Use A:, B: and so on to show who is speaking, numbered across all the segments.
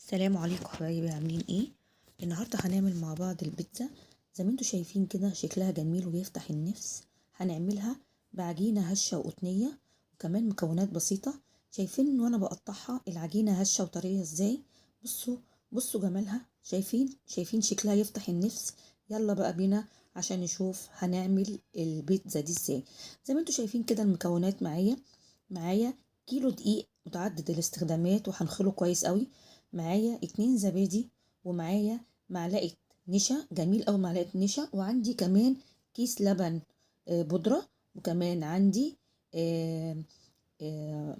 A: السلام عليكم حبايبي، عاملين ايه؟ النهارده هنعمل مع بعض البيتزا. زي ما انتوا شايفين كده شكلها جميل وبيفتح النفس. هنعملها بعجينه هشه وقطنيه وكمان مكونات بسيطه. شايفين وانا بقطعها العجينه هشه وطريه ازاي؟ بصوا، بصوا جمالها. شايفين شكلها يفتح النفس. يلا بقى بينا عشان نشوف هنعمل البيتزا دي ازاي. زي ما انتوا شايفين كده المكونات معايا كيلو دقيق متعدد الاستخدامات وهنخله كويس قوي. معايا 2 زبادي، ومعايا معلقة نشا جميل أوي، معلقة نشا، وعندي كمان كيس لبن بودرة، وكمان عندي آه،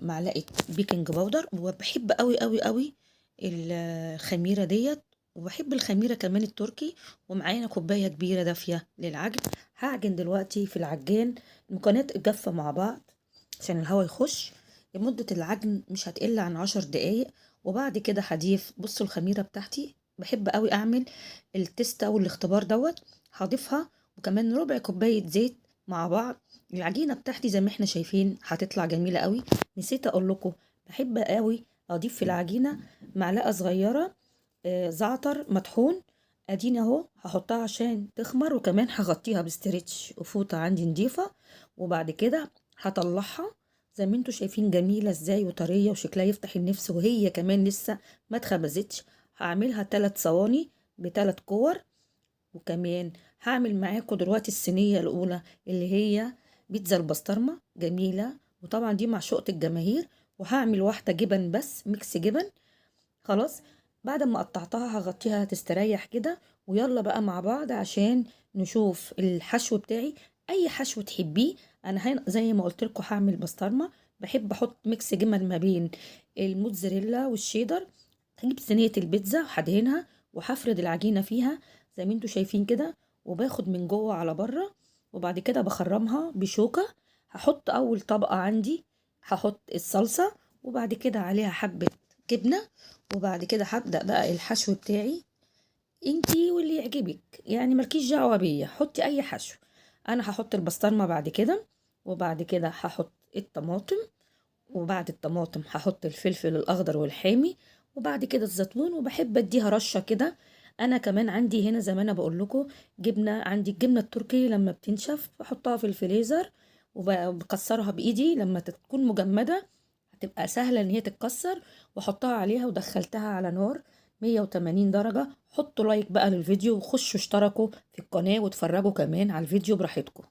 A: معلقة بيكنج باودر. وبحب أوي أوي أوي الخميرة ديت، وبحب الخميرة كمان التركي. ومعانا كوباية كبيرة دافية للعجن. هعجن دلوقتي في العجان المكونات الجافة مع بعض عشان الهواء يخش. مدة العجن مش هتقل عن 10 دقايق. وبعد كده هضيف، بصوا الخميرة بتاعتي بحب قوي اعمل التست او الاختبار دوت. هضيفها وكمان ربع كوباية زيت مع بعض. العجينة بتاعتي زي ما احنا شايفين هتطلع جميلة قوي. نسيت اقول لكم، بحب قوي اضيف في العجينة معلقة صغيرة زعتر مطحون. اديني اهو هحطها عشان تخمر، وكمان هغطيها بستريتش وفوطة عندي نضيفة. وبعد كده هطلعها زي ما انتوا شايفين جميلة ازاي وطرية وشكلها يفتح النفس، وهي كمان لسه ما اتخبزتش. هعملها 3 صواني ب3 كور. وكمان هعمل معاكم دلوقتي الصينية الأولى اللي هي بيتزا البسطرمة جميلة، وطبعا دي معشوقة الجماهير. وهعمل واحدة جبن بس ميكس جبن. خلاص، بعد ما قطعتها هغطيها تستريح كده. ويلا بقى مع بعض عشان نشوف الحشو بتاعي. اي حشو تحبيه. انا هنا زي ما قلت لكم هعمل بسطرمه، بحب احط ميكس جبن ما بين الموتزاريلا والشيدر. هجيب صينيه البيتزا وهدهنها وهفرد العجينه فيها زي ما انتوا شايفين كده، وباخد من جوه على بره. وبعد كده بخرمها بشوكه. هحط اول طبقه عندي، هحط الصلصه، وبعد كده عليها حبه جبنه. وبعد كده هبدأ بقى الحشو بتاعي. انتي واللي يعجبك، يعني ملكيش دعوة بيا، حطي اي حشو. انا هحط البسطرمة بعد كده، وبعد كده هحط الطماطم، وبعد الطماطم هحط الفلفل الاخضر والحامي، وبعد كده الزيتون. وبحب اديها رشة كده. انا كمان عندي هنا زي ما انا بقول لكم جبنة، عندي الجبنة التركية لما بتنشف بحطها في الفريزر وبكسرها بايدي لما تكون مجمدة، هتبقى سهلة ان هي تتكسر. واحطها عليها ودخلتها على نار 180 درجة. حطوا لايك بقى للفيديو وخشوا اشتركوا في القناة واتفرجوا كمان على الفيديو براحتكم.